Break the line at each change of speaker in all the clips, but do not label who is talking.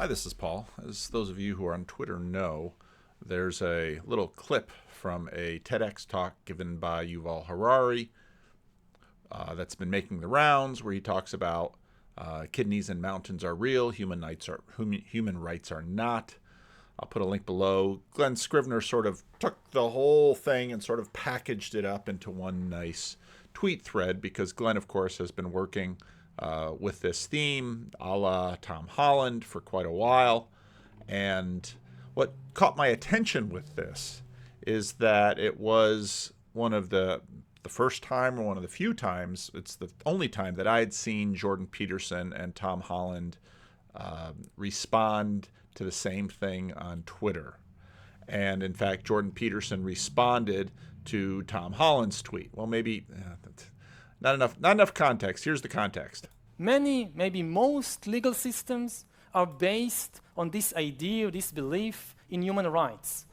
Hi, this is Paul. As those of you who are on Twitter know, there's a little clip from a TEDx talk given by Yuval Harari that's been making the rounds, where he talks about kidneys and mountains are real, human rights are not. I'll put a link below. Glenn Scrivener sort of took the whole thing and sort of packaged it up into one nice tweet thread, because Glenn, of course, has been working with this theme a la Tom Holland for quite a while. And what caught my attention with this is that it was one of the first time, or one of the few times, it's the only time that I had seen Jordan Peterson and Tom Holland respond to the same thing on Twitter. And in fact, Jordan Peterson responded to Tom Holland's tweet. Well, maybe not enough context. Here's the context.
Many, maybe most legal systems are based on this idea, this belief in human rights.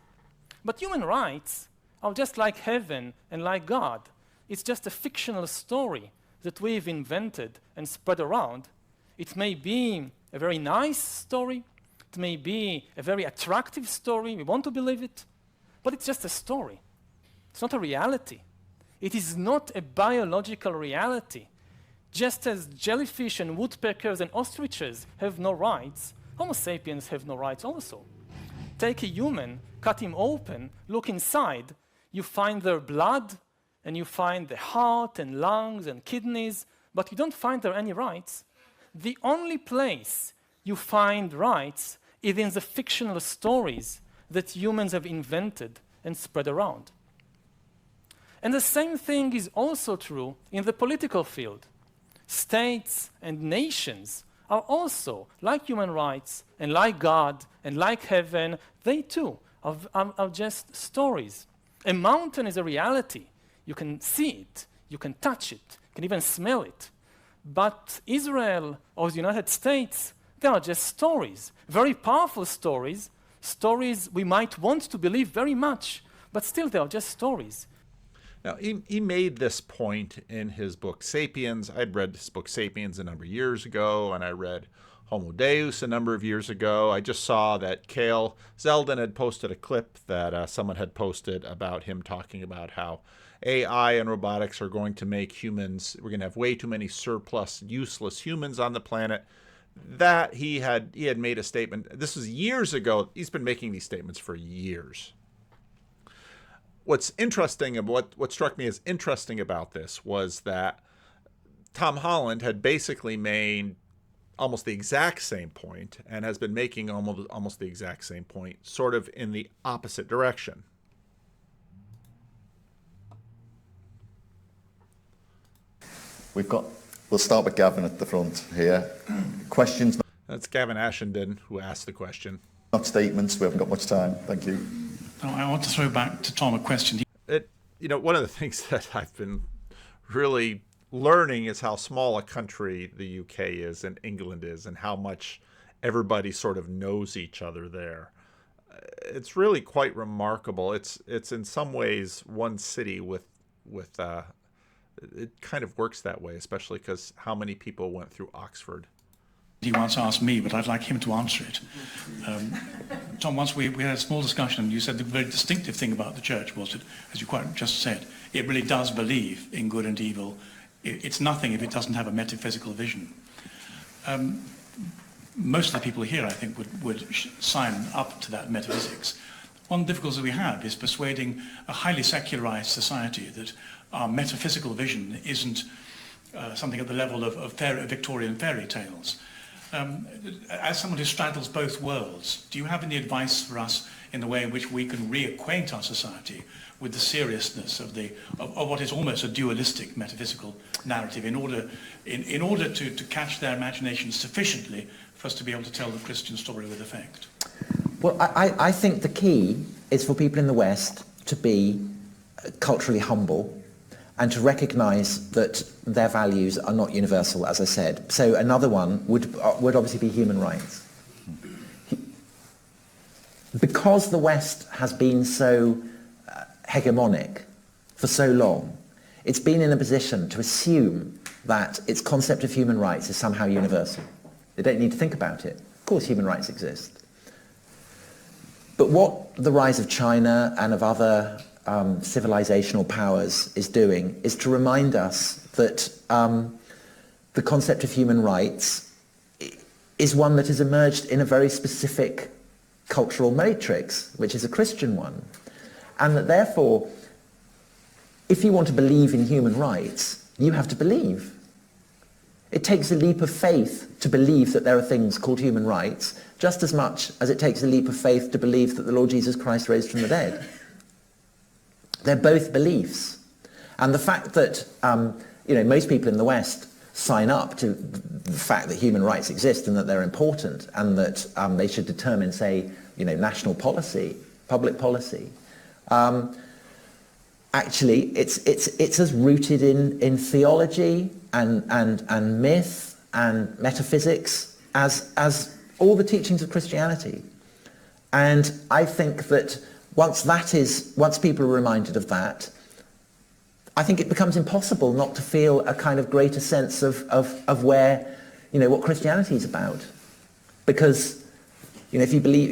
But human rights are just like heaven and like God. It's just a fictional story that we've invented and spread around. It may be a very nice story. It may be a very attractive story. We want to believe it. But it's just a story. It's not a reality. It is not a biological reality. Just as jellyfish and woodpeckers and ostriches have no rights, Homo sapiens have no rights also. Take a human, cut him open, look inside, you find their blood, and you find the heart and lungs and kidneys, but you don't find there any rights. The only place you find rights is in the fictional stories that humans have invented and spread around. And the same thing is also true in the political field. States and nations are also, like human rights and like God and like heaven, they too are just stories. A mountain is a reality. You can see it, you can touch it, you can even smell it. But Israel or the United States, they are just stories, very powerful stories, stories we might want to believe very much, but still they are just stories.
Now, he made this point in his book Sapiens. I'd read his book Sapiens a number of years ago, and I read Homo Deus a number of years ago. I just saw that Cale Zeldin had posted a clip that someone had posted about him talking about how AI and robotics are going to make humans, we're going to have way too many surplus, useless humans on the planet. That he had made a statement. This was years ago. He's been making these statements for years. What's interesting, what struck me as interesting about this was that Tom Holland had basically made almost the exact same point, and has been making almost the exact same point, sort of in the opposite direction.
We'll start with Gavin at the front here. Questions?
That's Gavin Ashenden who asked the question.
Not statements. We haven't got much time. Thank you.
I want to throw back to Tom a question.
One of the things that I've been really learning is how small a country the UK is and England is, and how much everybody sort of knows each other there. It's really quite remarkable. It's in some ways one city with it kind of works that way, especially because how many people went through Oxford.
He once asked me, but I'd like him to answer it. Tom, once we had a small discussion, and you said the very distinctive thing about the church was that, as you quite just said, it really does believe in good and evil. It's nothing if it doesn't have a metaphysical vision. Most of the people here, I think, would sign up to that metaphysics. One difficulty we have is persuading a highly secularized society that our metaphysical vision isn't something at the level of Victorian fairy tales. As someone who straddles both worlds, do you have any advice for us in the way in which we can reacquaint our society with the seriousness of what is almost a dualistic metaphysical narrative, in order to catch their imagination sufficiently for us to be able to tell the Christian story with effect?
Well, I think the key is for people in the West to be culturally humble and to recognise that their values are not universal, as I said. So another one would obviously be human rights. Because the West has been so hegemonic for so long, it's been in a position to assume that its concept of human rights is somehow universal. They don't need to think about it. course human rights exist. But what the rise of China and of other civilizational powers is doing is to remind us that the concept of human rights is one that has emerged in a very specific cultural matrix, which is a Christian one. And that therefore, if you want to believe in human rights, you have to believe. It takes a leap of faith to believe that there are things called human rights, just as much as it takes a leap of faith to believe that the Lord Jesus Christ raised from the dead. They're both beliefs. And the fact that most people in the West sign up to the fact that human rights exist and that they're important and that they should determine, say, national policy, public policy, actually it's as rooted in theology and myth and metaphysics as all the teachings of Christianity. And I think that once people are reminded of that, I think it becomes impossible not to feel a kind of greater sense of where, what Christianity is about. Because, if you believe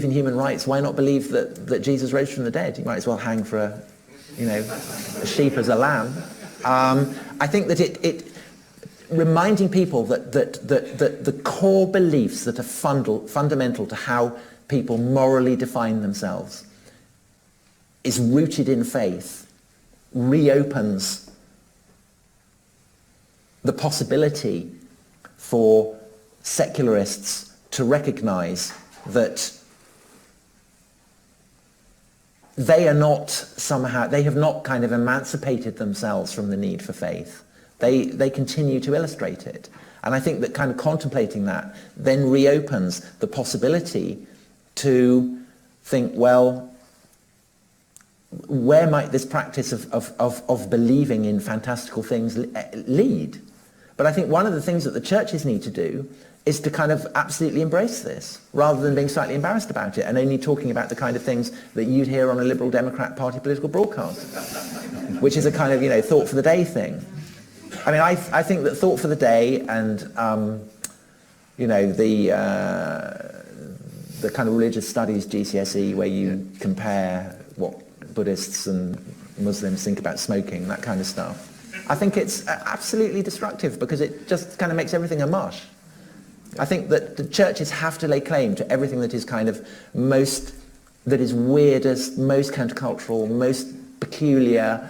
in human rights, why not believe that Jesus rose from the dead? You might as well hang for a sheep as a lamb. I think that it reminding people that the core beliefs that are fundamental to how people morally define themselves is rooted in faith reopens the possibility for secularists to recognize that they have not kind of emancipated themselves from the need for faith. They continue to illustrate it. And I think that kind of contemplating that then reopens the possibility to think, well, where might this practice of believing in fantastical things lead? But I think one of the things that the churches need to do is to kind of absolutely embrace this, rather than being slightly embarrassed about it and only talking about the kind of things that you'd hear on a Liberal Democrat Party political broadcast, which is a kind of, thought for the day thing. I mean, I think that thought for the day and, the kind of religious studies GCSE where you compare what Buddhists and Muslims think about smoking, that kind of stuff. I think it's absolutely destructive because it just kind of makes everything a mush. I think that the churches have to lay claim to everything that is kind of that is weirdest, most countercultural, most peculiar.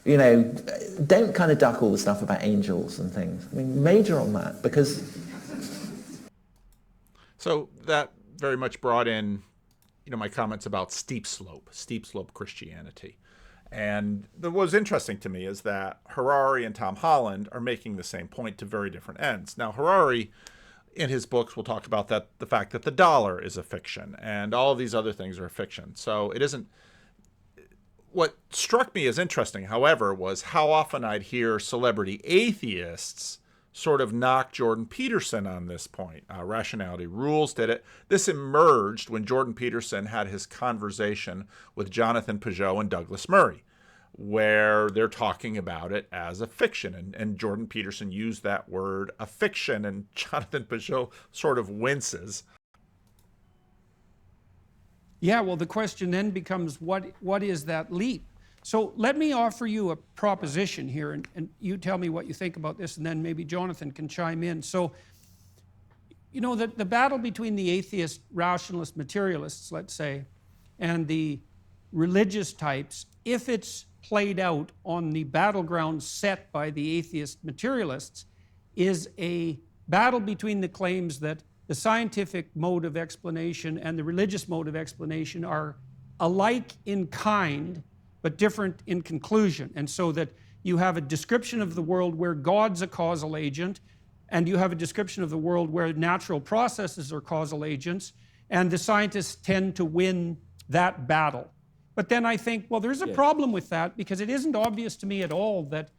Don't kind of duck all the stuff about angels and things. I mean, major on that, because...
So that very much brought in, my comments about steep slope Christianity. And what was interesting to me is that Harari and Tom Holland are making the same point to very different ends. Now, Harari, in his books, will talk about the fact that the dollar is a fiction and all of these other things are a fiction. So it isn't... What struck me as interesting, however, was how often I'd hear celebrity atheists sort of knock Jordan Peterson on this point. Rationality Rules did it. This emerged when Jordan Peterson had his conversation with Jonathan Peugeot and Douglas Murray, where they're talking about it as a fiction. And Jordan Peterson used that word, a fiction, and Jonathan Peugeot sort of winces.
Yeah, well, the question then becomes, what is that leap? So let me offer you a proposition here, and you tell me what you think about this, and then maybe Jonathan can chime in. So, the battle between the atheist, rationalist, materialists, let's say, and the religious types, if it's played out on the battleground set by the atheist materialists, is a battle between the claims that the scientific mode of explanation and the religious mode of explanation are alike in kind, but different in conclusion. And so that you have a description of the world where God's a causal agent, and you have a description of the world where natural processes are causal agents, and the scientists tend to win that battle. But then I think, well, there's a problem with that, because it isn't obvious to me at all that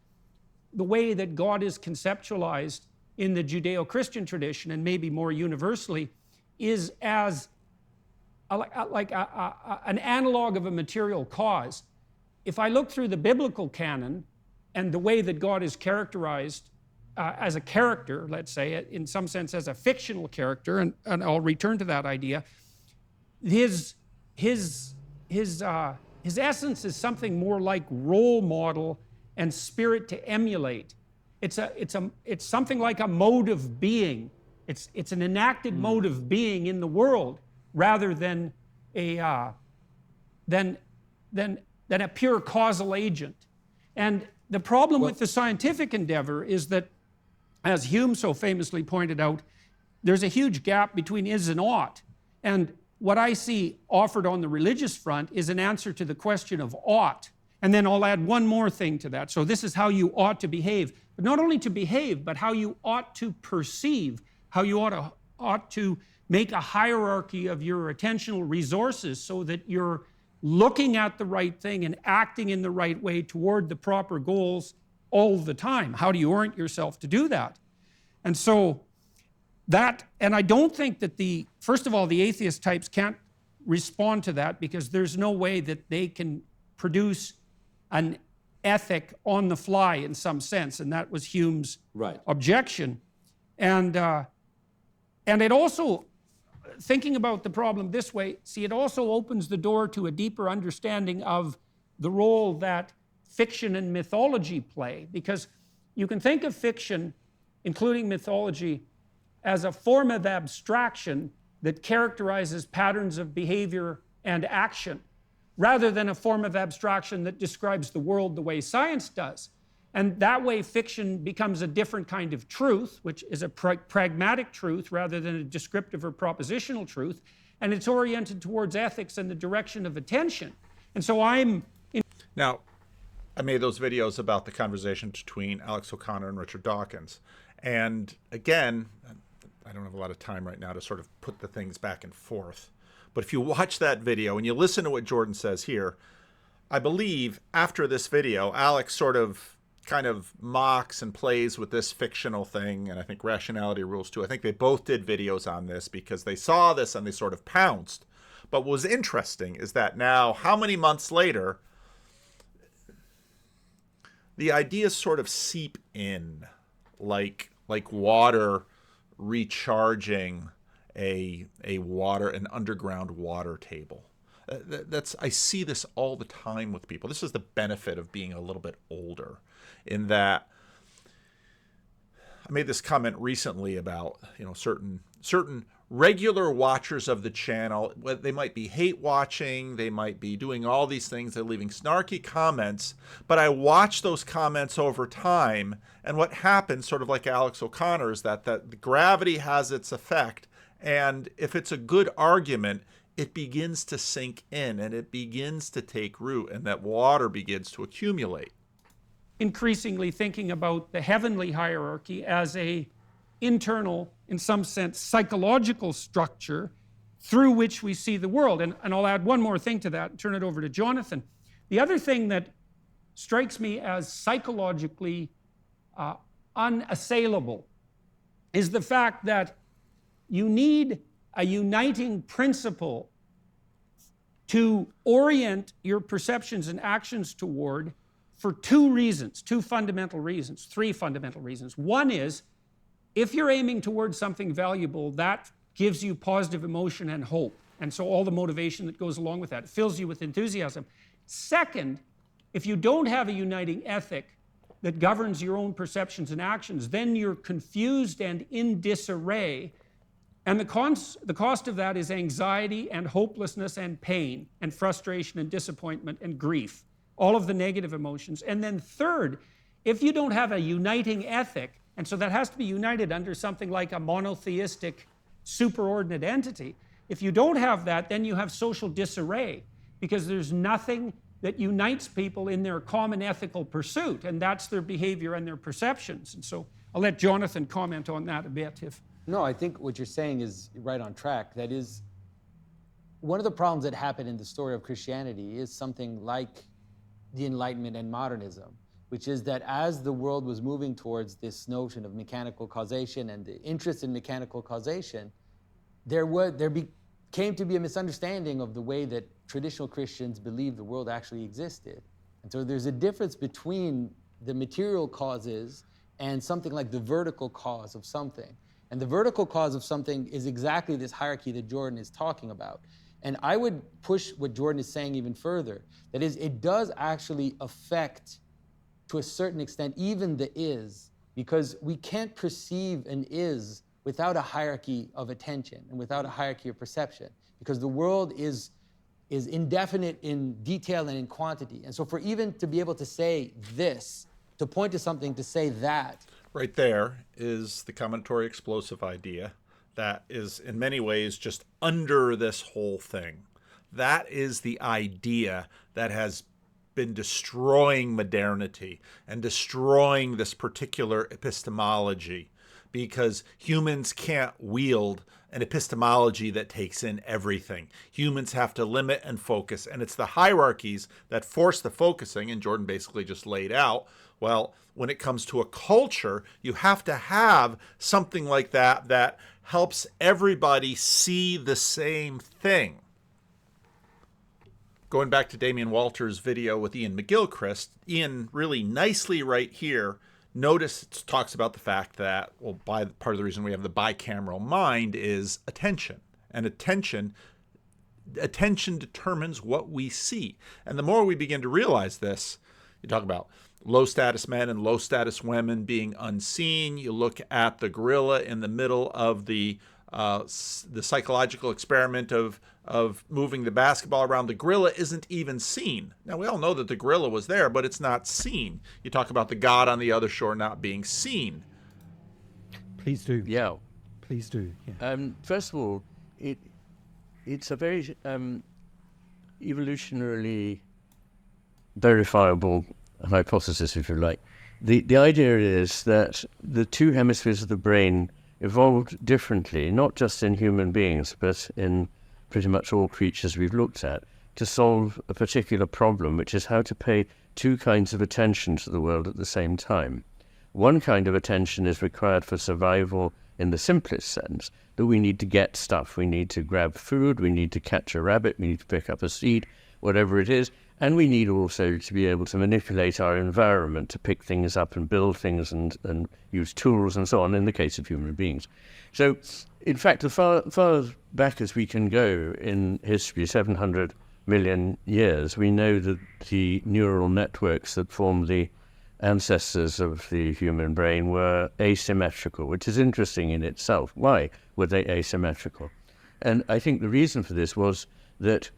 the way that God is conceptualized in the Judeo-Christian tradition, and maybe more universally, is as an analog of a material cause. If I look through the biblical canon and the way that God is characterized as a character, let's say, in some sense as a fictional character, and I'll return to that idea, his essence is something more like role model and spirit to emulate. It's something like a mode of being. It's an enacted mode of being in the world rather than a pure causal agent. And the problem with the scientific endeavor is that, as Hume so famously pointed out, there's a huge gap between is and ought. And what I see offered on the religious front is an answer to the question of ought. And then I'll add one more thing to that. So this is how you ought to behave. But not only to behave, but how you ought to perceive, how you ought to make a hierarchy of your attentional resources so that you're looking at the right thing and acting in the right way toward the proper goals all the time. How do you orient yourself to do that? And so and I don't think that first of all, the atheist types can't respond to that because there's no way that they can produce an ethic on the fly in some sense, and that was Hume's objection. And it also, thinking about the problem this way, see, it also opens the door to a deeper understanding of the role that fiction and mythology play, because you can think of fiction, including mythology, as a form of abstraction that characterizes patterns of behavior and action, rather than a form of abstraction that describes the world the way science does. And that way fiction becomes a different kind of truth, which is a pragmatic truth rather than a descriptive or propositional truth, and it's oriented towards ethics and the direction of attention. And so Now,
I made those videos about the conversation between Alex O'Connor and Richard Dawkins. And again, I don't have a lot of time right now to sort of put the things back and forth. But if you watch that video and you listen to what Jordan says here, I believe after this video, Alex sort of kind of mocks and plays with this fictional thing, and I think Rationality Rules too. I think they both did videos on this because they saw this and they sort of pounced. But what was interesting is that now, how many months later, the ideas sort of seep in like water recharging an underground water table. I see this all the time with people. This is the benefit of being a little bit older, in that I made this comment recently about, certain regular watchers of the channel. They might be hate watching, they might be doing all these things, they're leaving snarky comments, but I watch those comments over time, and what happens, sort of like Alex O'Connor, is that the gravity has its effect, and if it's a good argument, it begins to sink in and it begins to take root, and that water begins to accumulate.
Increasingly thinking about the heavenly hierarchy as a internal, in some sense, psychological structure through which we see the world. And I'll add one more thing to that and turn it over to Jonathan. The other thing that strikes me as psychologically unassailable is the fact that you need a uniting principle to orient your perceptions and actions toward for two fundamental reasons, three fundamental reasons. One is, if you're aiming towards something valuable, that gives you positive emotion and hope. And so all the motivation that goes along with that fills you with enthusiasm. Second, if you don't have a uniting ethic that governs your own perceptions and actions, then you're confused and in disarray. And the cost of that is anxiety and hopelessness and pain and frustration and disappointment and grief, all of the negative emotions. And then third, if you don't have a uniting ethic, and so that has to be united under something like a monotheistic superordinate entity, if you don't have that, then you have social disarray, because there's nothing that unites people in their common ethical pursuit, and that's their behavior and their perceptions. And so I'll let Jonathan comment on that a bit.
No, I think what you're saying is right on track. That is, one of the problems that happened in the story of Christianity is something like the Enlightenment and modernism, which is that as the world was moving towards this notion of mechanical causation and the interest in mechanical causation, there came to be a misunderstanding of the way that traditional Christians believed the world actually existed. And so there's a difference between the material causes and something like the vertical cause of something. And the vertical cause of something is exactly this hierarchy that Jordan is talking about. And I would push what Jordan is saying even further. That is, it does actually affect, to a certain extent, even the is, because we can't perceive an is without a hierarchy of attention and without a hierarchy of perception, because the world is indefinite in detail and in quantity. And so for even to be able to say this, to point to something, to say that.
Right there is the combinatory explosive idea that is in many ways just under this whole thing. That is the idea that has been destroying modernity and destroying this particular epistemology, because humans can't wield an epistemology that takes in everything. Humans have to limit and focus, and it's the hierarchies that force the focusing, and Jordan basically just laid out, well, when it comes to a culture, you have to have something like that that helps everybody see the same thing. Going back to Damian Walter's video with Ian McGilchrist, Ian really nicely right here, notice it talks about the fact that, well, part of the reason we have the bicameral mind is attention. And attention determines what we see. And the more we begin to realize this, you talk about low status men and low status women being unseen. You look at the gorilla in the middle of the psychological experiment of moving the basketball around. The gorilla isn't even seen. Now, we all know that the gorilla was there, but it's not seen. You talk about the God on the other shore not being seen.
Please do.
Yeah.
Please do. Yeah.
First of all, it's a very evolutionarily verifiable hypothesis, if you like. The idea is that the two hemispheres of the brain evolved differently, not just in human beings, but in pretty much all creatures we've looked at, to solve a particular problem, which is how to pay two kinds of attention to the world at the same time. One kind of attention is required for survival in the simplest sense, that we need to get stuff. We need to grab food, we need to catch a rabbit, we need to pick up a seed, whatever it is. And we need also to be able to manipulate our environment, to pick things up and build things and use tools and so on, in the case of human beings. So, in fact, as far back as we can go in history, 700 million years, we know that the neural networks that form the ancestors of the human brain were asymmetrical, which is interesting in itself. Why were they asymmetrical? And I think the reason for this was that,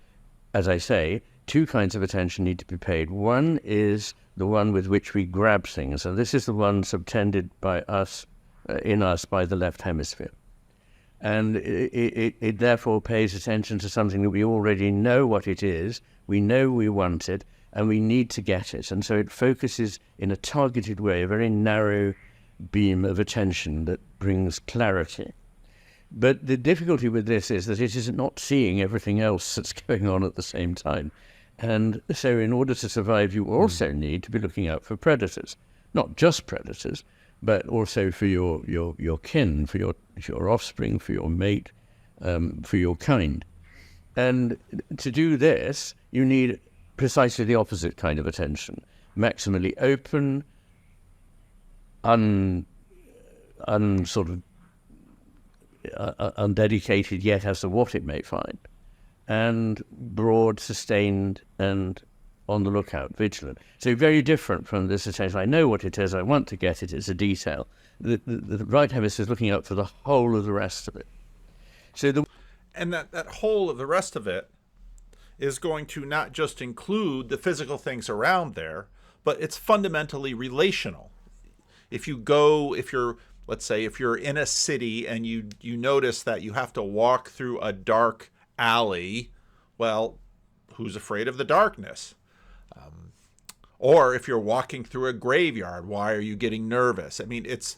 as I say, two kinds of attention need to be paid. One is the one with which we grab things, and this is the one subtended by us, in us, by the left hemisphere. And it therefore pays attention to something that we already know what it is, we know we want it, and we need to get it. And so it focuses in a targeted way, a very narrow beam of attention that brings clarity. But the difficulty with this is that it is not seeing everything else that's going on at the same time. And so in order to survive, you also need to be looking out for predators. Not just predators, but also for your kin, for your offspring, for your mate, for your kind. And to do this, you need precisely the opposite kind of attention. Maximally open, undedicated yet as to what it may find, and broad, sustained, and on the lookout, vigilant. So very different from this attention. I know what it is, I want to get it, it's a detail. The right hemisphere is looking out for the whole of the rest of it.
And that whole of the rest of it is going to not just include the physical things around there, but it's fundamentally relational. Let's say if you're in a city and you notice that you have to walk through a dark alley, well, who's afraid of the darkness? Or if you're walking through a graveyard, why are you getting nervous? I mean, it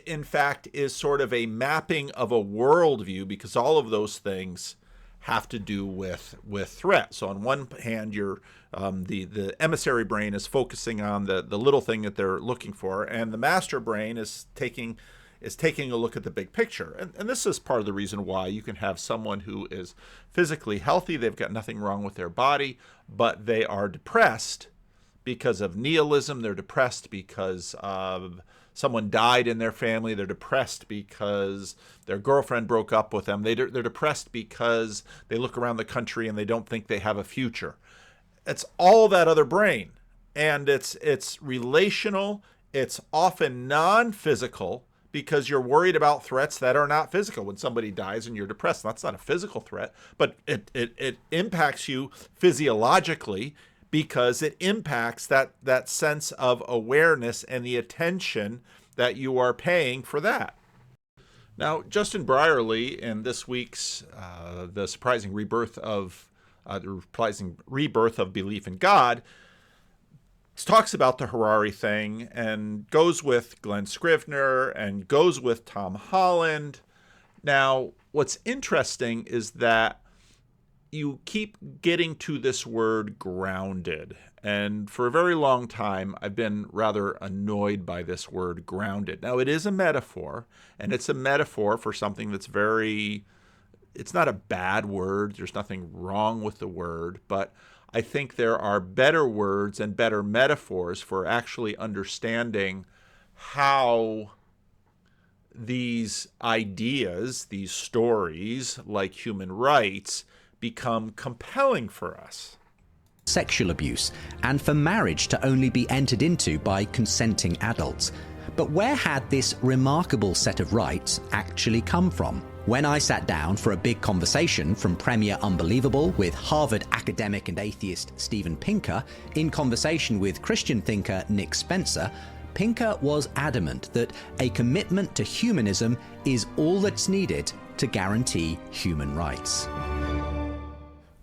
in fact is sort of a mapping of a worldview, because all of those things have to do with threat. So on one hand, the emissary brain is focusing on the little thing that they're looking for, and the master brain is taking a look at the big picture. And this is part of the reason why you can have someone who is physically healthy, they've got nothing wrong with their body, but they are depressed because of nihilism, they're depressed because of someone died in their family. They're depressed because their girlfriend broke up with them. They're depressed because they look around the country and they don't think they have a future. It's all that other brain. And it's relational. It's often non-physical because you're worried about threats that are not physical. When somebody dies and you're depressed, that's not a physical threat, but it impacts you physiologically because it impacts that sense of awareness and the attention that you are paying for that. Now, Justin Brierley in this week's The Surprising Rebirth of Belief in God talks about the Harari thing and goes with Glenn Scrivener and goes with Tom Holland. Now, what's interesting is that you keep getting to this word grounded. And for a very long time, I've been rather annoyed by this word grounded. Now, it is a metaphor, and it's a metaphor for something that's it's not a bad word. There's nothing wrong with the word, but I think there are better words and better metaphors for actually understanding how these ideas, these stories like human rights, become compelling for us.
Sexual abuse, and for marriage to only be entered into by consenting adults. But where had this remarkable set of rights actually come from? When I sat down for a big conversation from Premier Unbelievable with Harvard academic and atheist Steven Pinker, in conversation with Christian thinker Nick Spencer, Pinker was adamant that a commitment to humanism is all that's needed to guarantee human rights.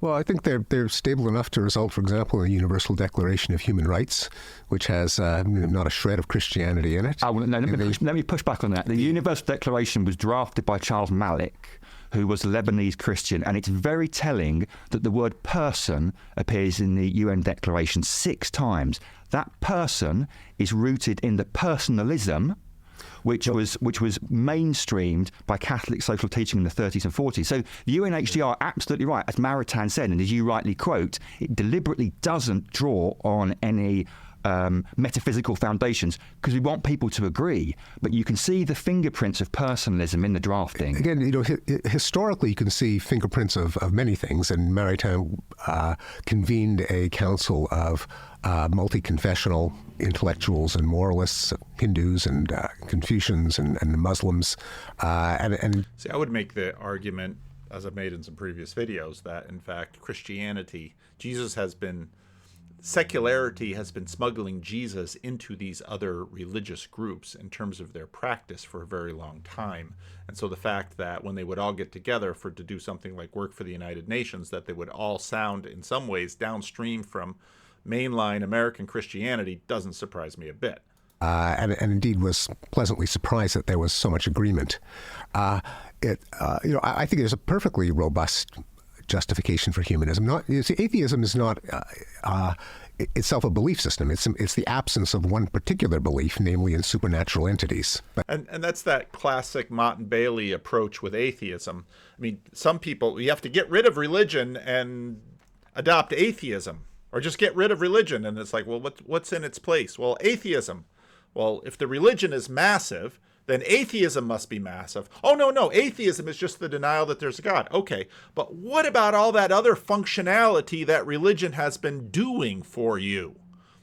Well, I think they're stable enough to result, for example, in the Universal Declaration of Human Rights, which has not a shred of Christianity in it.
Oh, no, let me push back on that. The Universal Declaration was drafted by Charles Malik, who was a Lebanese Christian, and it's very telling that the word person appears in the UN Declaration 6 times. That person is rooted in the personalism which was mainstreamed by Catholic social teaching in the 30s and 40s. So the UNHCR are absolutely right, as Maritain said, and as you rightly quote, it deliberately doesn't draw on any metaphysical foundations because we want people to agree. But you can see the fingerprints of personalism in the drafting.
Again, historically, you can see fingerprints of many things, and Maritain convened a council of multi-confessional intellectuals and moralists, Hindus and Confucians and Muslims.
See, I would make the argument, as I've made in some previous videos, that in fact Christianity, secularity has been smuggling Jesus into these other religious groups in terms of their practice for a very long time. And so the fact that when they would all get together to do something like work for the United Nations, that they would all sound in some ways downstream from mainline American Christianity doesn't surprise me a bit.
And indeed was pleasantly surprised that there was so much agreement. I think there's a perfectly robust justification for humanism. Atheism is not itself a belief system. It's the absence of one particular belief, namely in supernatural entities.
And that's that classic Mott and Bailey approach with atheism. I mean, some people, you have to get rid of religion and adopt atheism, or just get rid of religion. And it's like, well, what's in its place? Well, atheism. Well, if the religion is massive, then atheism must be massive. Oh, no, atheism is just the denial that there's a God. Okay, but what about all that other functionality that religion has been doing for you?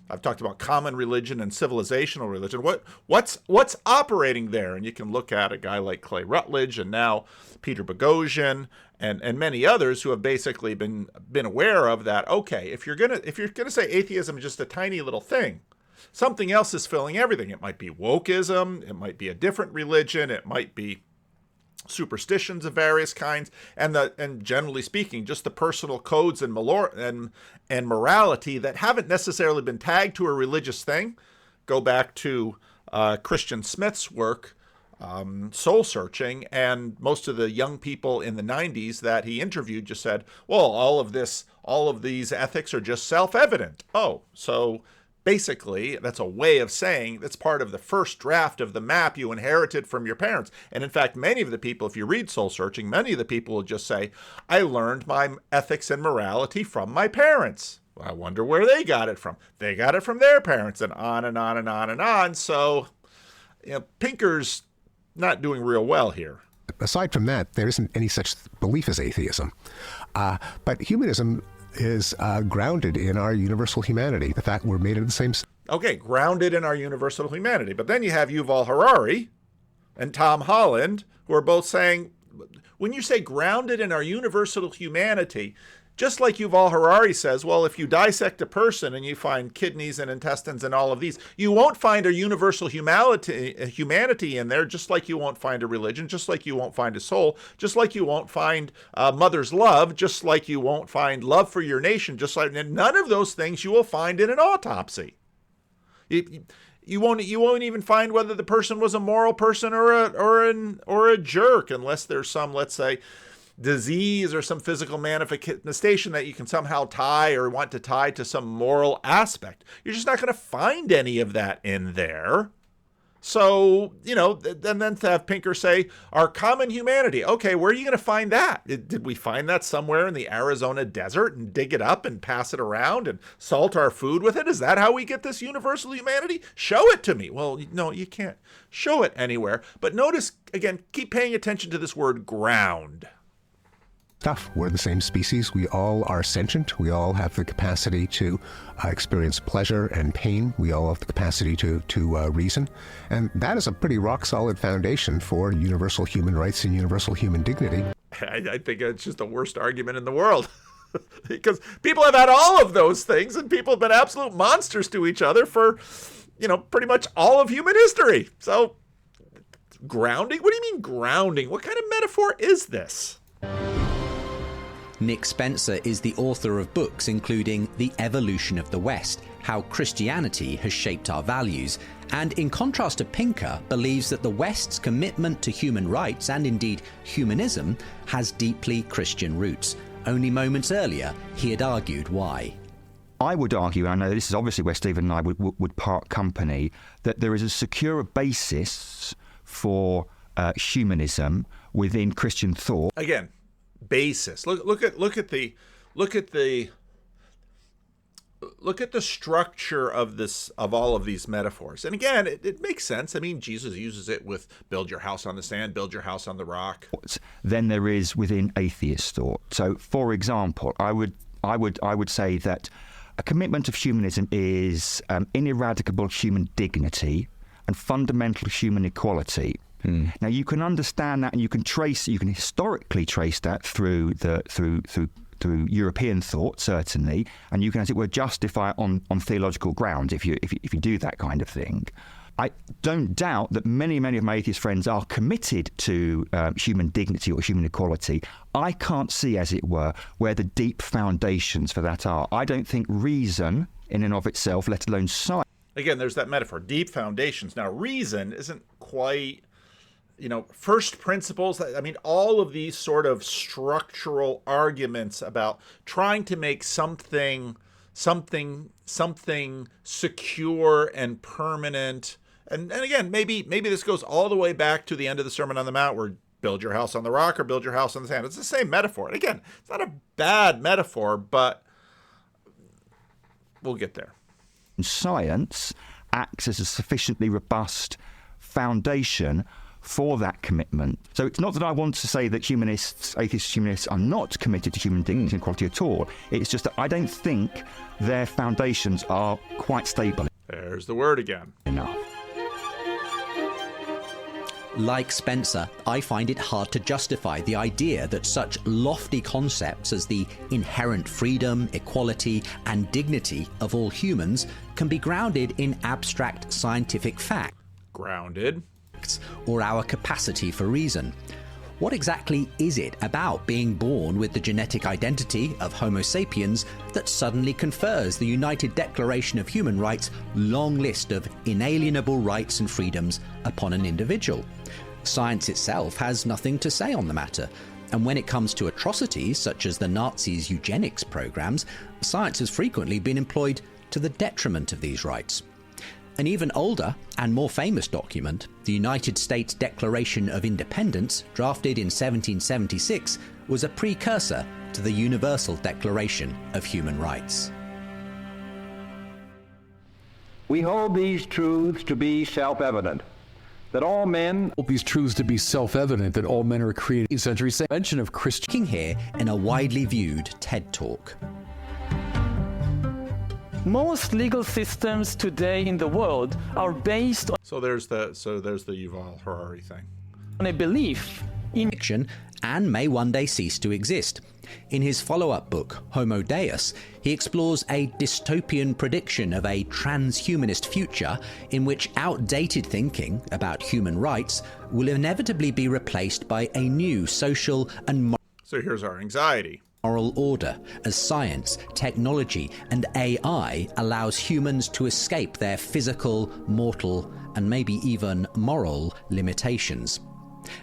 I've talked about common religion and civilizational religion. What's operating there? And you can look at a guy like Clay Rutledge and now Peter Boghossian and many others who have basically been aware of that. Okay, if you're gonna say atheism is just a tiny little thing, something else is filling everything. It might be wokeism, it might be a different religion, it might be superstitions of various kinds, and generally speaking, just the personal codes and morality that haven't necessarily been tagged to a religious thing. Go back to Christian Smith's work, Soul Searching, and most of the young people in the 90s that he interviewed just said, well, all of these ethics are just self-evident. Oh, so basically, that's a way of saying that's part of the first draft of the map you inherited from your parents. And in fact, many of the people, if you read Soul Searching, many of the people will just say, I learned my ethics and morality from my parents. Well, I wonder where they got it from. They got it from their parents, and on and on and on and on. So Pinker's not doing real well here.
Aside from that, there isn't any such belief as atheism. But humanism is grounded in our universal humanity, the fact we're made of the same...
Okay, grounded in our universal humanity. But then you have Yuval Harari and Tom Holland, who are both saying, when you say grounded in our universal humanity, just like Yuval Harari says, well, if you dissect a person and you find kidneys and intestines and all of these, you won't find a universal humanity in there, just like you won't find a religion, just like you won't find a soul, just like you won't find mother's love, just like you won't find love for your nation, just like none of those things you will find in an autopsy. You won't even find whether the person was a moral person or a jerk, unless there's some, let's say, disease or some physical manifestation that you can somehow tie or want to tie to some moral aspect. You're just not going to find any of that in there. So, and then to have Pinker say, our common humanity. Okay, where are you going to find that? Did we find that somewhere in the Arizona desert and dig it up and pass it around and salt our food with it? Is that how we get this universal humanity? Show it to me. Well, no, you can't show it anywhere. But notice, again, keep paying attention to this word ground.
Stuff. We're the same species. We all are sentient. We all have the capacity to experience pleasure and pain. We all have the capacity to reason. And that is a pretty rock-solid foundation for universal human rights and universal human dignity.
I think it's just the worst argument in the world. Because people have had all of those things, and people have been absolute monsters to each other for, pretty much all of human history. So, grounding? What do you mean grounding? What kind of metaphor is this?
Nick Spencer is the author of books including The Evolution of the West, How Christianity Has Shaped Our Values, and in contrast to Pinker, believes that the West's commitment to human rights and indeed humanism has deeply Christian roots. Only moments earlier, he had argued why.
I would argue, and I know this is obviously where Stephen and I would part company, that there is a secure basis for humanism within Christian thought.
Again, basis. Look at the structure of all of these metaphors. And again, it makes sense. I mean, Jesus uses it with build your house on the sand, build your house on the rock.
Then there is within atheist thought. So, for example, I would say that a commitment of humanism is ineradicable human dignity and fundamental human equality. Now you can understand that, and you can historically trace that through European thought, certainly, and you can, as it were, justify it on theological grounds if you do that kind of thing. I don't doubt that many of my atheist friends are committed to human dignity or human equality. I can't see, as it were, where the deep foundations for that are. I don't think reason, in and of itself, let alone science.
Again, there's that metaphor, deep foundations. Now, reason isn't quite, first principles. I mean, all of these sort of structural arguments about trying to make something secure and permanent. And again, maybe this goes all the way back to the end of the Sermon on the Mount, where build your house on the rock or build your house on the sand. It's the same metaphor. And again, it's not a bad metaphor, but we'll get there.
Science acts as a sufficiently robust foundation for that commitment. So it's not that I want to say that atheist humanists are not committed to human dignity and equality at all. It's just that I don't think their foundations are quite stable.
There's the word again.
Enough.
Like Spencer, I find it hard to justify the idea that such lofty concepts as the inherent freedom, equality, and dignity of all humans can be grounded in abstract scientific fact.
Grounded.
Or our capacity for reason. What exactly is it about being born with the genetic identity of Homo sapiens that suddenly confers the United Declaration of Human Rights' long list of inalienable rights and freedoms upon an individual? Science itself has nothing to say on the matter, and when it comes to atrocities such as the Nazis' eugenics programs, science has frequently been employed to the detriment of these rights. An even older and more famous document, the United States Declaration of Independence, drafted in 1776, was a precursor to the Universal Declaration of Human Rights.
We hold these truths to be self-evident, that all men, these truths to be self-evident, that all men are created in century mention of Christian.
Here in a widely viewed TED Talk.
Most legal systems today in the world are based
So there's the Yuval Harari thing.
on a belief in
fiction and may one day cease to exist. In his follow-up book, Homo Deus, he explores a dystopian prediction of a transhumanist future in which outdated thinking about human rights will inevitably be replaced by a new social and
So here's our anxiety.
Moral order as science, technology, and AI allows humans to escape their physical, mortal, and maybe even moral limitations.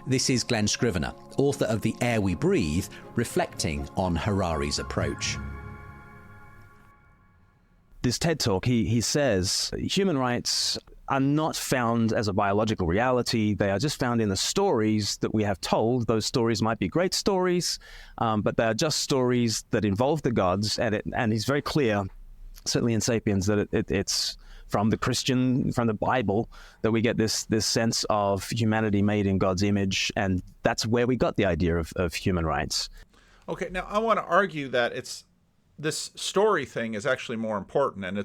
This is Glenn Scrivener, author of The Air We Breathe, reflecting on Harari's approach.
This TED Talk, he says human rights are not found as a biological reality. They are just found in the stories that we have told. Those stories might be great stories, but they are just stories that involve the gods. And he's very clear, certainly in Sapiens, that it's from the Bible, that we get this sense of humanity made in God's image, and that's where we got the idea of human rights.
Okay, now I want to argue that this story thing is actually more important, and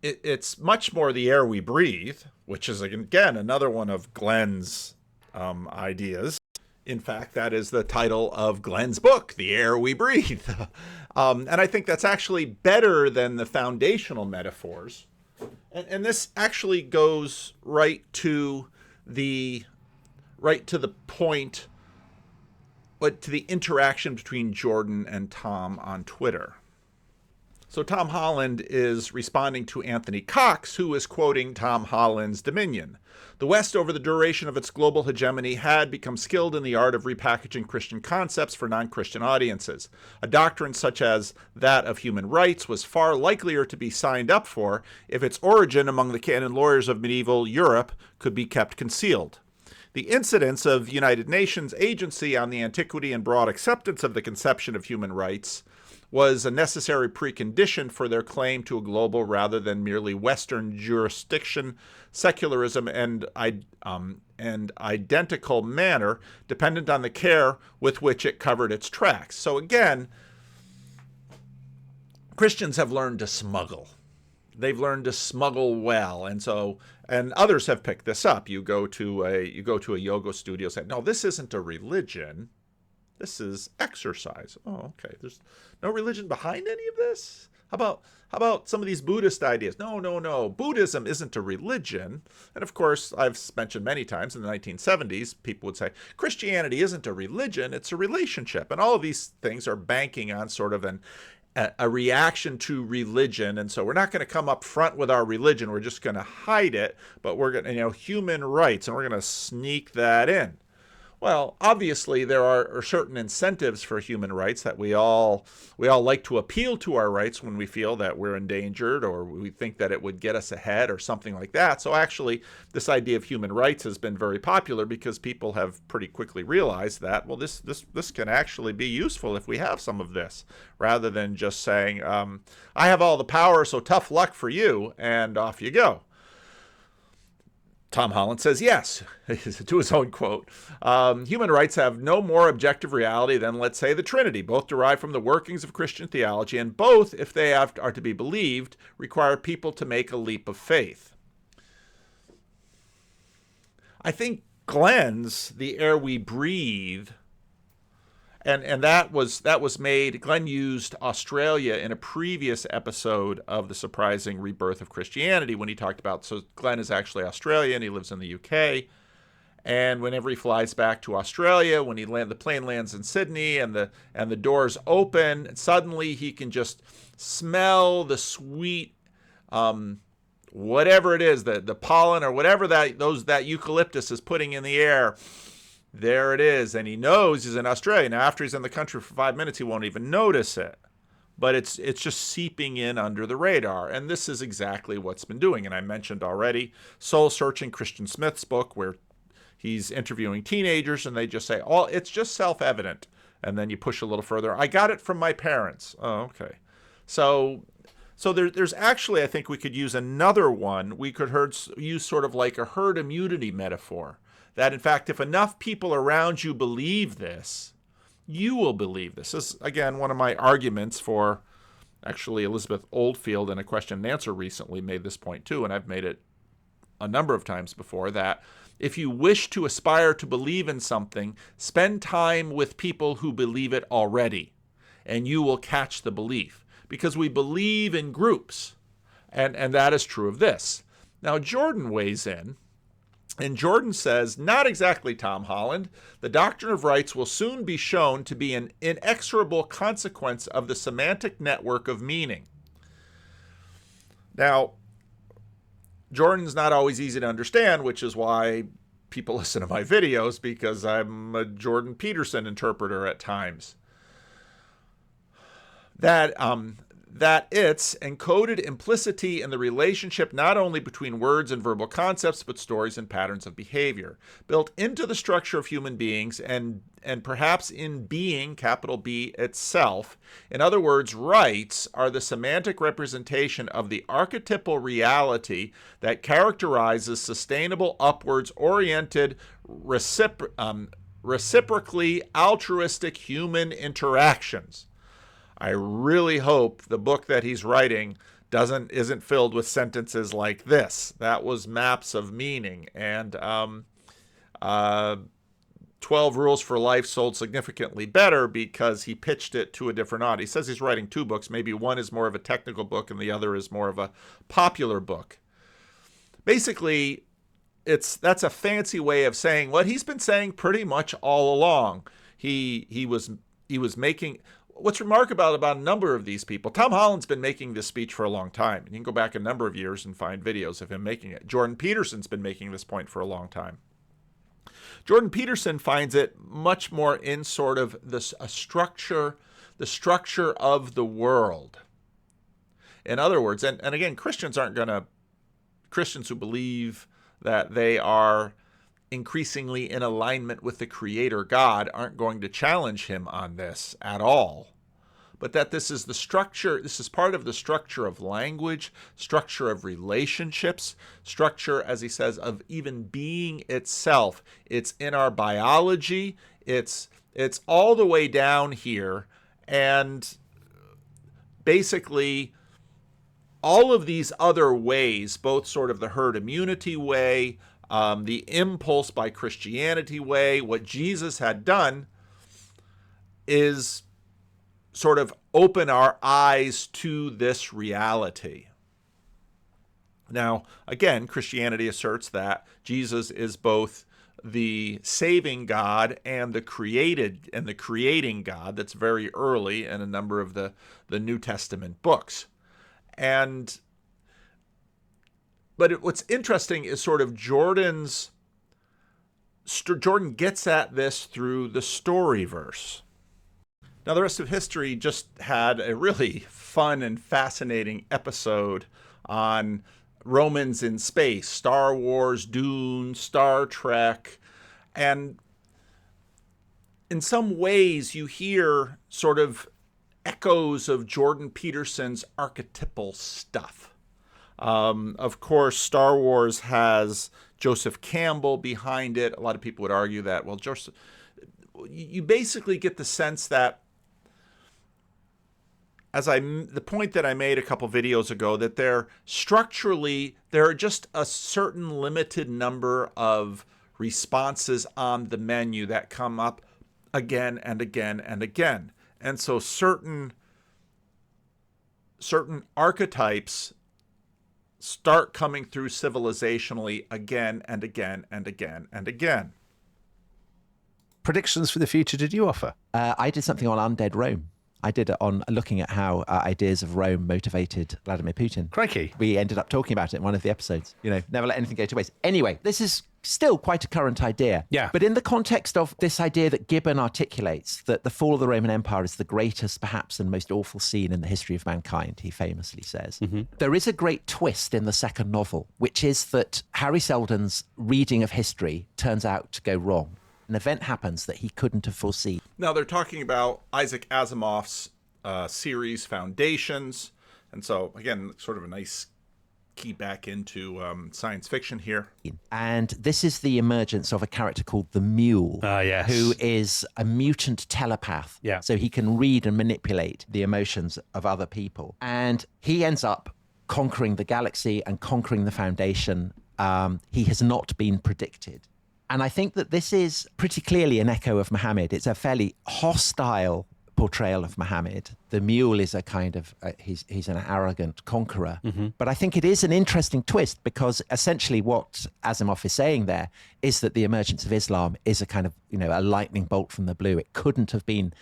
it's much more the air we breathe, which is again another one of Glenn's ideas. In fact, that is the title of Glenn's book, The Air We Breathe. And I think that's actually better than the foundational metaphors. And this actually goes right to the point, to the interaction between Jordan and Tom on Twitter. So Tom Holland is responding to Anthony Cox, who is quoting Tom Holland's Dominion. The West, over the duration of its global hegemony, had become skilled in the art of repackaging Christian concepts for non-Christian audiences. A doctrine such as that of human rights was far likelier to be signed up for if its origin among the canon lawyers of medieval Europe could be kept concealed. The incidence of United Nations agency on the antiquity and broad acceptance of the conception of human rights was a necessary precondition for their claim to a global rather than merely Western jurisdiction, secularism, and identical manner, dependent on the care with which it covered its tracks. So again, Christians have learned to smuggle. They've learned to smuggle well, and others have picked this up. You go to a yoga studio, say, no, this isn't a religion. This is exercise. Oh, okay. There's no religion behind any of this? How about some of these Buddhist ideas? No. Buddhism isn't a religion. And of course, I've mentioned many times in the 1970s, people would say, Christianity isn't a religion, it's a relationship. And all of these things are banking on sort of a reaction to religion. And so we're not going to come up front with our religion. We're just going to hide it. But we're going to, human rights, and we're going to sneak that in. Well, obviously, there are certain incentives for human rights that we all like to appeal to our rights when we feel that we're endangered or we think that it would get us ahead or something like that. So actually, this idea of human rights has been very popular because people have pretty quickly realized that, well, this can actually be useful if we have some of this, rather than just saying, I have all the power, so tough luck for you, and off you go. Tom Holland says yes, to his own quote. Human rights have no more objective reality than, let's say, the Trinity. Both derive from the workings of Christian theology, and both, if they are to be believed, require people to make a leap of faith. I think Glenn's The Air We Breathe, and that was made, Glenn used Australia in a previous episode of The Surprising Rebirth of Christianity when he talked about, so Glenn is actually Australian, he lives in the UK, and whenever he flies back to Australia, when the plane lands in Sydney and the doors open, suddenly he can just smell the sweet, whatever it is, the pollen or whatever that eucalyptus is putting in the air. There it is, and he knows he's in Australia. Now, after he's in the country for 5 minutes, he won't even notice it. But it's just seeping in under the radar, and this is exactly what's been doing. And I mentioned already Soul Searching, Christian Smith's book, where he's interviewing teenagers, and they just say, "Oh, it's just self-evident." And then you push a little further. I got it from my parents. Oh, okay. So So there's actually, I think we could use another one. We could use sort of like a herd immunity metaphor. That, in fact, if enough people around you believe this, you will believe this. This is, again, one of my arguments for, actually, Elizabeth Oldfield in a question and answer recently made this point too, and I've made it a number of times before, that if you wish to aspire to believe in something, spend time with people who believe it already, and you will catch the belief. Because we believe in groups, and that is true of this. Now, Jordan weighs in, and Jordan says, not exactly, Tom Holland. The doctrine of rights will soon be shown to be an inexorable consequence of the semantic network of meaning. Now, Jordan's not always easy to understand, which is why people listen to my videos, because I'm a Jordan Peterson interpreter at times. That it's encoded implicity in the relationship not only between words and verbal concepts, but stories and patterns of behavior, built into the structure of human beings and perhaps in being, capital B, itself. In other words, rights are the semantic representation of the archetypal reality that characterizes sustainable, upwards-oriented, reciprocally altruistic human interactions. I really hope the book that he's writing isn't filled with sentences like this. That was Maps of Meaning. And 12 Rules for Life sold significantly better because he pitched it to a different audience. He says he's writing 2 books. Maybe one is more of a technical book and the other is more of a popular book. Basically, that's a fancy way of saying what he's been saying pretty much all along. He was making... What's remarkable about a number of these people, Tom Holland's been making this speech for a long time. You can go back a number of years and find videos of him making it. Jordan Peterson's been making this point for a long time. Jordan Peterson finds it much more in sort of the structure of the world. In other words, and again, Christians who believe that they are increasingly in alignment with the Creator God aren't going to challenge him on this at all. But that this is the structure, this is part of the structure of language, structure of relationships, structure, as he says, of even being itself. It's in our biology, it's all the way down here, and basically all of these other ways, both sort of the herd immunity way, the impulse by Christianity way, what Jesus had done is sort of open our eyes to this reality. Now, again, Christianity asserts that Jesus is both the saving God and the creating God. That's very early in a number of the New Testament books. But what's interesting is sort of Jordan gets at this through the story verse. Now, the rest of history just had a really fun and fascinating episode on Romans in space, Star Wars, Dune, Star Trek, and in some ways you hear sort of echoes of Jordan Peterson's archetypal stuff. Of course, Star Wars has Joseph Campbell behind it. A lot of people would argue that, well, Joseph, you basically get the sense that, the point that I made a couple videos ago, that there are just a certain limited number of responses on the menu that come up again and again and again. And so certain archetypes start coming through civilizationally again and again and again and again.
Predictions for the future did you offer?
I did something on undead Rome. I did it on looking at how ideas of Rome motivated Vladimir Putin.
Crikey.
We ended up talking about it in one of the episodes. Never let anything go to waste. Anyway, this is still quite a current idea.
Yeah.
But in the context of this idea that Gibbon articulates, that the fall of the Roman Empire is the greatest, perhaps, and most awful scene in the history of mankind, he famously says. Mm-hmm. There is a great twist in the second novel, which is that Harry Seldon's reading of history turns out to go wrong. An event happens that he couldn't have foreseen.
Now, they're talking about Isaac Asimov's series Foundations, And so, again, sort of a nice key back into science fiction here.
And this is the emergence of a character called the Mule,
yes.
who is a mutant telepath.
Yeah.
So he can read and manipulate the emotions of other people. And he ends up conquering the galaxy and conquering the Foundation. He has not been predicted. And I think that this is pretty clearly an echo of Muhammad. It's a fairly hostile portrayal of Muhammad. The Mule is a kind of, he's an arrogant conqueror. But I think it is an interesting twist, because essentially what Asimov is saying there is that the emergence of Islam is a kind of, a lightning bolt from the blue. It couldn't have been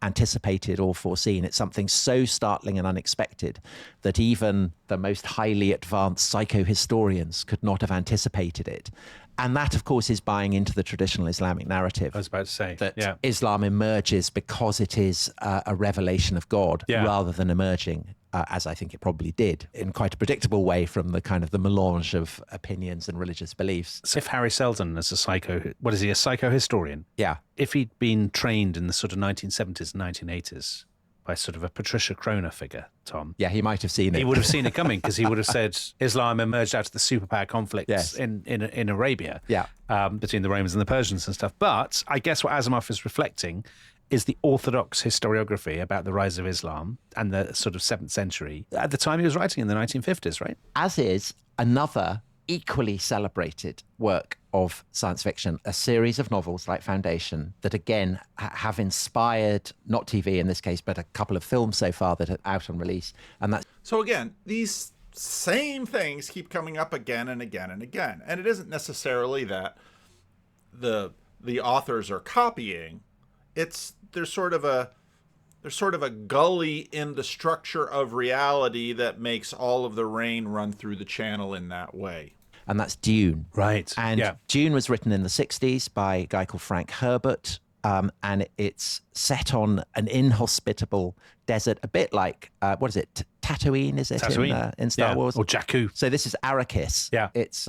anticipated or foreseen. It's something so startling and unexpected that even the most highly advanced psychohistorians could not have anticipated it. And that, of course, is buying into the traditional Islamic narrative.
I was about to say
that Islam emerges because it is a revelation of God, rather than emerging, as I think it probably did, in quite a predictable way from the kind of the melange of opinions and religious beliefs.
So if Harry Seldon, as a psychohistorian?
Yeah.
If he'd been trained in the sort of 1970s and 1980s by sort of a Patricia Kroner figure, Tom.
Yeah, he might have seen it.
He would have seen it coming, because he would have said Islam emerged out of the superpower conflicts in Arabia, between the Romans and the Persians and stuff. But I guess what Asimov is reflecting is the orthodox historiography about the rise of Islam and the sort of 7th century at the time he was writing in the 1950s, right?
As is another equally celebrated work of science fiction, a series of novels like Foundation that again have inspired, not TV in this case, but a couple of films so far that are out on release. And that's
so again, these same things keep coming up again and again and again. And it isn't necessarily that the authors are copying. There's sort of a gully in the structure of reality that makes all of the rain run through the channel in that way.
And that's Dune.
Right.
And Dune was written in the 60s by a guy called Frank Herbert. And it's set on an inhospitable desert, a bit like, what is it? Tatooine, is it?
Tatooine.
In Star Wars?
Or Jakku.
So this is Arrakis.
Yeah.
It's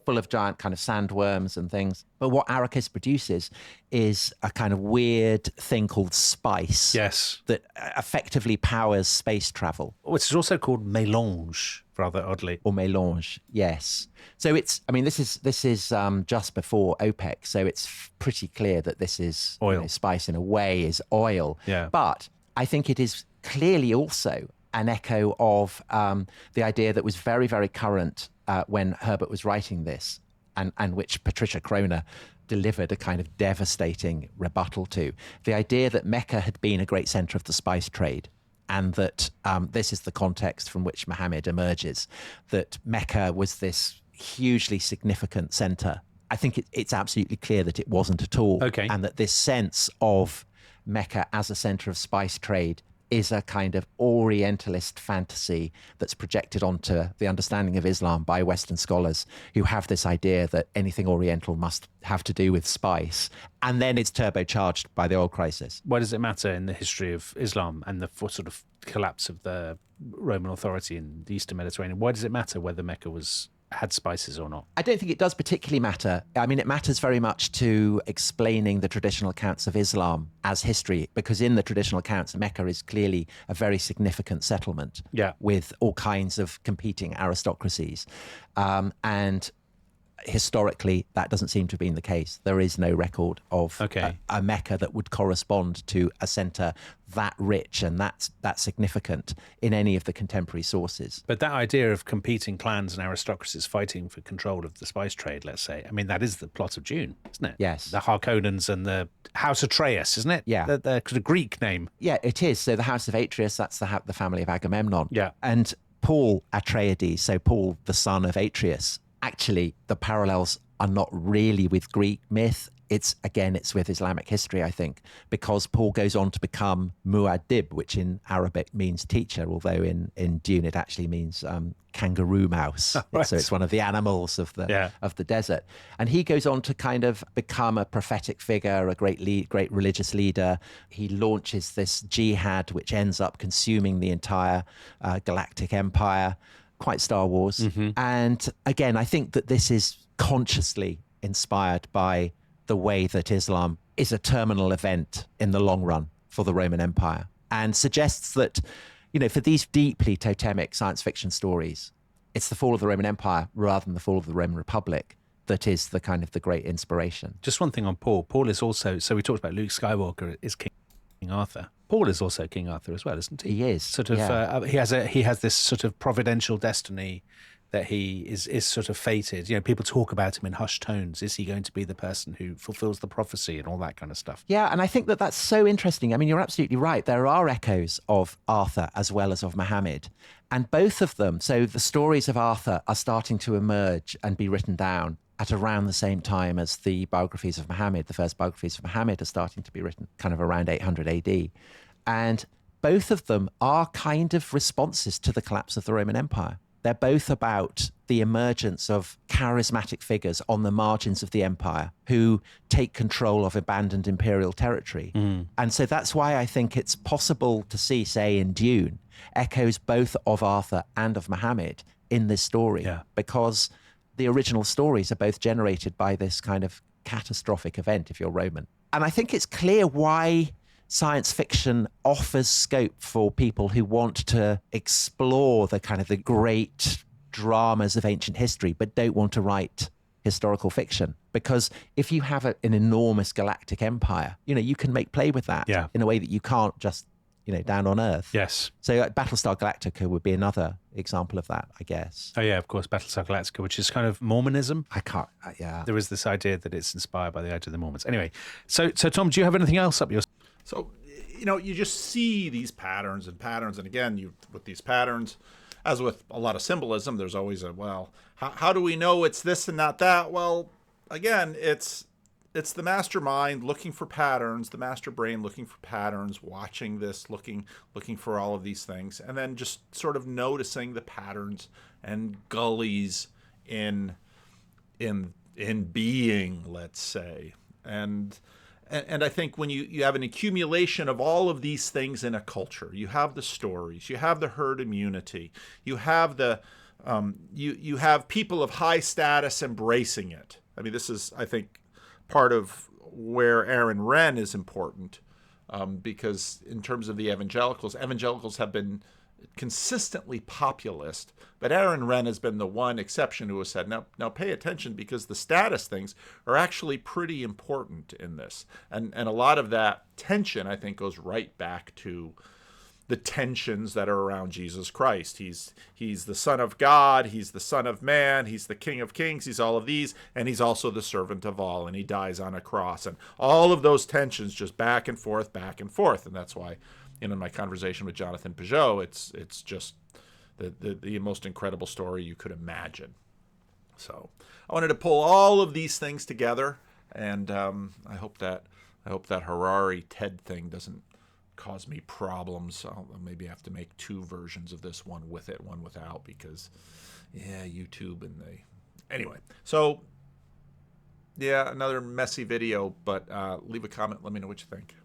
full of giant kind of sandworms and things. But what Arrakis produces is a kind of weird thing called spice.
Yes.
That effectively powers space travel.
Which is also called mélange, rather oddly.
Or mélange, yes. So this is just before OPEC, so it's pretty clear that this is
oil.
Spice in a way is oil.
Yeah.
But I think it is clearly also an echo of the idea that was very, very current when Herbert was writing this, and which Patricia Kroner delivered a kind of devastating rebuttal to. The idea that Mecca had been a great center of the spice trade, and that this is the context from which Muhammad emerges, that Mecca was this hugely significant center. I think it's absolutely clear that it wasn't at all.
Okay.
And that this sense of Mecca as a center of spice trade is a kind of Orientalist fantasy that's projected onto the understanding of Islam by Western scholars who have this idea that anything Oriental must have to do with spice. And then it's turbocharged by the oil crisis.
Why does it matter in the history of Islam and the sort of collapse of the Roman authority in the Eastern Mediterranean? Why does it matter whether Mecca had spices or not?
I don't think it does particularly matter. I mean, it matters very much to explaining the traditional accounts of Islam as history, because in the traditional accounts, Mecca is clearly a very significant settlement with all kinds of competing aristocracies. And historically, that doesn't seem to have been the case. There is no record of a Mecca that would correspond to a center that rich and that significant in any of the contemporary sources.
But that idea of competing clans and aristocracies fighting for control of the spice trade, let's say, I mean, that is the plot of Dune, isn't it?
Yes.
The Harkonnens and the House Atreus, isn't it?
Yeah.
The Greek name.
Yeah, it is. So the House of Atreus, that's the family of Agamemnon.
Yeah.
And Paul Atreides, so Paul, the son of Atreus, actually, the parallels are not really with Greek myth. It's with Islamic history, I think, because Paul goes on to become Muad'Dib, which in Arabic means teacher, although in Dune it actually means kangaroo mouse.
Right.
So it's one of the animals of the desert. And he goes on to kind of become a prophetic figure, a great religious leader. He launches this jihad, which ends up consuming the entire galactic empire. Quite Star Wars.
Mm-hmm.
And again, I think that this is consciously inspired by the way that Islam is a terminal event in the long run for the Roman Empire, and suggests that, for these deeply totemic science fiction stories, it's the fall of the Roman Empire rather than the fall of the Roman Republic that is the kind of the great inspiration.
Just one thing on Paul. Paul is also, so we talked about Luke Skywalker is King Arthur. Paul is also King Arthur as well, isn't he?
He is.
Sort of, he has this sort of providential destiny that he is sort of fated. People talk about him in hushed tones. Is he going to be the person who fulfills the prophecy and all that kind of stuff?
Yeah, and I think that that's so interesting. I mean, you're absolutely right. There are echoes of Arthur as well as of Muhammad. And both of them, so the stories of Arthur are starting to emerge and be written down at around the same time as the biographies of Muhammad. The first biographies of Muhammad are starting to be written kind of around 800 AD. And both of them are kind of responses to the collapse of the Roman Empire. They're both about the emergence of charismatic figures on the margins of the empire who take control of abandoned imperial territory. And so that's why I think it's possible to see, say, in Dune, echoes both of Arthur and of Muhammad in this story, because the original stories are both generated by this kind of catastrophic event, if you're Roman. And I think it's clear why science fiction offers scope for people who want to explore the kind of the great dramas of ancient history, but don't want to write historical fiction. Because if you have an enormous galactic empire, you can make play with that in a way that you can't just, down on Earth.
Yes.
So Battlestar Galactica would be another example of that, I guess.
Oh, yeah, of course, Battlestar Galactica, which is kind of Mormonism.
I can't,
There is this idea that it's inspired by the idea of the Mormons. Anyway, so Tom, do you have anything else up your...
So, you just see these patterns, and again, with these patterns, as with a lot of symbolism, there's always how do we know it's this and not that? Well, again, it's the mastermind looking for patterns, the master brain looking for patterns, watching this, looking for all of these things, and then just sort of noticing the patterns and gullies in being, let's say. And I think when you have an accumulation of all of these things in a culture, you have the stories, you have the herd immunity, you have you have people of high status embracing it. I mean, this is, I think, part of where Aaron Renn is important, because in terms of the evangelicals have been consistently populist, but Aaron Renn has been the one exception who has said, now pay attention, because the status things are actually pretty important in this. And a lot of that tension, I think, goes right back to the tensions that are around Jesus Christ. He's the Son of God, he's the Son of Man, he's the King of Kings, he's all of these, and he's also the servant of all, and he dies on a cross. And all of those tensions just back and forth. And that's why, in my conversation with Jonathan Peugeot, it's just the most incredible story you could imagine. So I wanted to pull all of these things together, and I hope that Harari TED thing doesn't cause me problems. I'll maybe have to make two versions of this, one with it, one without, because YouTube and anyway. So another messy video, but leave a comment, let me know what you think.